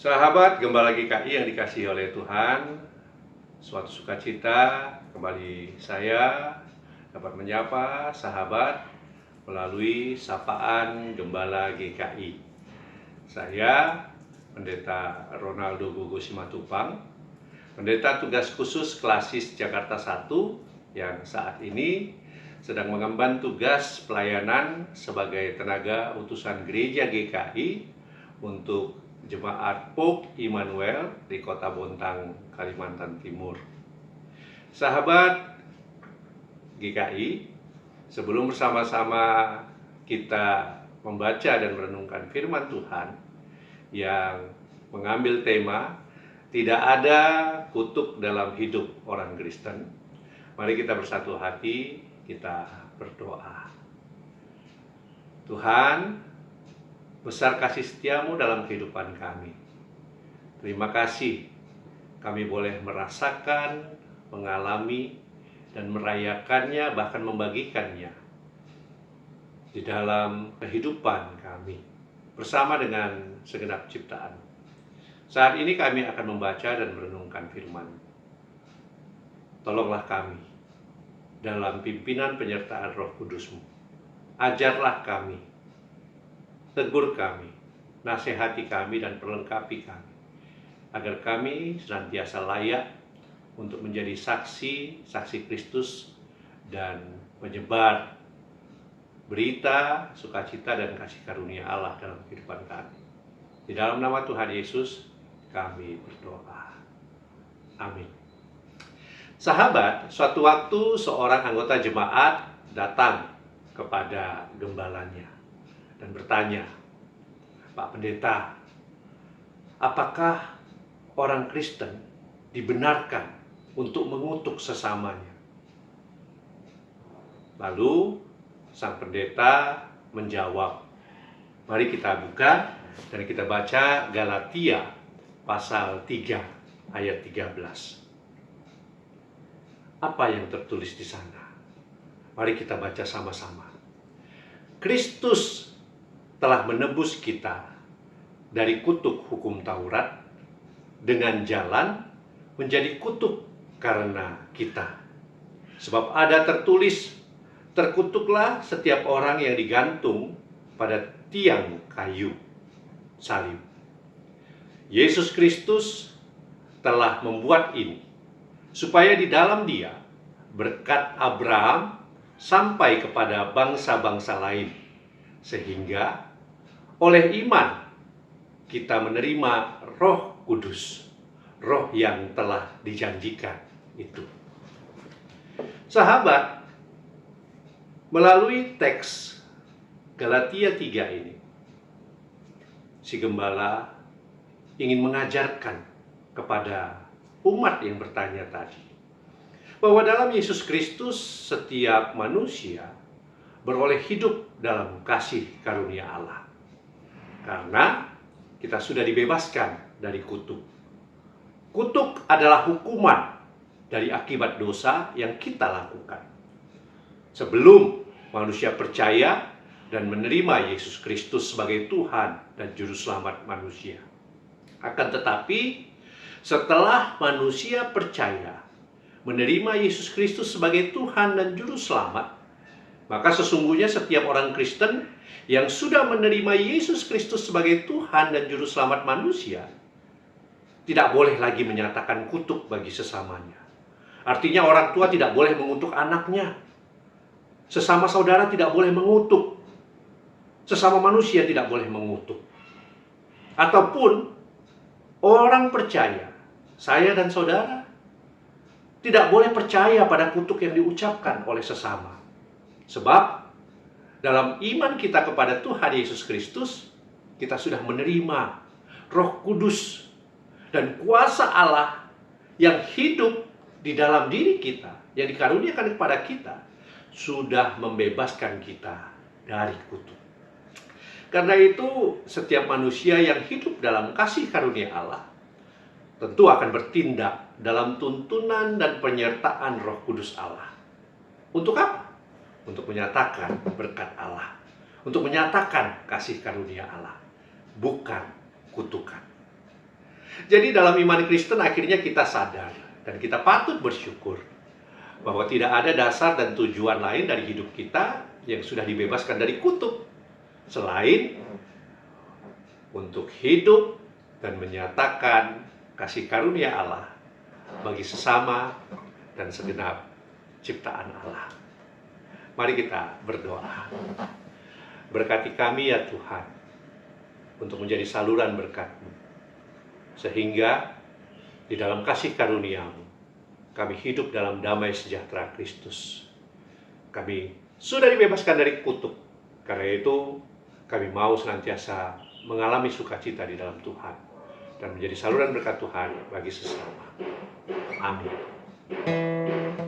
Sahabat Gembala GKI yang dikasihi oleh Tuhan, suatu sukacita kembali saya dapat menyapa sahabat melalui sapaan Gembala GKI. Saya Pendeta Ronaldo Gugu Simatupang, Pendeta tugas khusus Klasis Jakarta 1 yang saat ini sedang mengemban tugas pelayanan sebagai tenaga utusan gereja GKI untuk Jemaat Pope Immanuel di Kota Bontang, Kalimantan Timur. Sahabat GKI, sebelum bersama-sama kita membaca dan merenungkan firman Tuhan yang mengambil tema tidak ada kutuk dalam hidup orang Kristen, mari kita bersatu hati, kita berdoa. Tuhan, besar kasih setiamu dalam kehidupan kami. Terima kasih kami boleh merasakan, mengalami, dan merayakannya, bahkan membagikannya di dalam kehidupan kami bersama dengan segenap ciptaan. Saat ini kami akan membaca dan merenungkan firman. Tolonglah kami dalam pimpinan penyertaan Roh Kudus-Mu. Ajarlah kami, tegur kami, nasihati kami, dan perlengkapi kami, agar kami senantiasa layak untuk menjadi saksi Kristus dan menyebar berita, sukacita, dan kasih karunia Allah dalam kehidupan kami. Di dalam nama Tuhan Yesus, kami berdoa. Amin. Sahabat, suatu waktu seorang anggota jemaat datang kepada gembalanya dan bertanya, "Pak Pendeta, apakah orang Kristen dibenarkan untuk mengutuk sesamanya?" Lalu sang pendeta menjawab. Mari kita buka dan kita baca Galatia pasal 3 ayat 13. Apa yang tertulis di sana? Mari kita baca sama-sama. Kristus telah menebus kita dari kutuk hukum Taurat dengan jalan menjadi kutuk karena kita. Sebab ada tertulis, terkutuklah setiap orang yang digantung pada tiang kayu salib. Yesus Kristus telah membuat ini supaya di dalam Dia berkat Abraham sampai kepada bangsa-bangsa lain, sehingga oleh iman kita menerima Roh Kudus, Roh yang telah dijanjikan itu. Sahabat, melalui teks Galatia 3 ini, si gembala ingin mengajarkan kepada umat yang bertanya tadi bahwa dalam Yesus Kristus setiap manusia beroleh hidup dalam kasih karunia Allah. Karena kita sudah dibebaskan dari kutuk. Kutuk adalah hukuman dari akibat dosa yang kita lakukan. Sebelum manusia percaya dan menerima Yesus Kristus sebagai Tuhan dan Juru Selamat manusia. Akan tetapi, setelah manusia percaya menerima Yesus Kristus sebagai Tuhan dan Juru Selamat, maka sesungguhnya setiap orang Kristen yang sudah menerima Yesus Kristus sebagai Tuhan dan Juru Selamat manusia tidak boleh lagi menyatakan kutuk bagi sesamanya. Artinya orang tua tidak boleh mengutuk anaknya. Sesama saudara tidak boleh mengutuk. Sesama manusia tidak boleh mengutuk. Ataupun orang percaya, saya dan saudara, tidak boleh percaya pada kutuk yang diucapkan oleh sesama. Sebab dalam iman kita kepada Tuhan Yesus Kristus, kita sudah menerima Roh Kudus dan kuasa Allah yang hidup di dalam diri kita, yang dikaruniakan kepada kita, sudah membebaskan kita dari kutuk. Karena itu, setiap manusia yang hidup dalam kasih karunia Allah tentu akan bertindak dalam tuntunan dan penyertaan Roh Kudus Allah. Untuk apa? Untuk menyatakan berkat Allah, untuk menyatakan kasih karunia Allah, bukan kutukan. Jadi dalam iman Kristen akhirnya kita sadar dan kita patut bersyukur bahwa tidak ada dasar dan tujuan lain dari hidup kita yang sudah dibebaskan dari kutuk selain untuk hidup dan menyatakan kasih karunia Allah bagi sesama dan segenap ciptaan Allah. Mari kita berdoa. Berkati kami ya Tuhan untuk menjadi saluran berkat-Mu, sehingga di dalam kasih karunia-Mu kami hidup dalam damai sejahtera Kristus. Kami sudah dibebaskan dari kutuk. Karena itu kami mau senantiasa mengalami sukacita di dalam Tuhan dan menjadi saluran berkat Tuhan bagi sesama. Amin.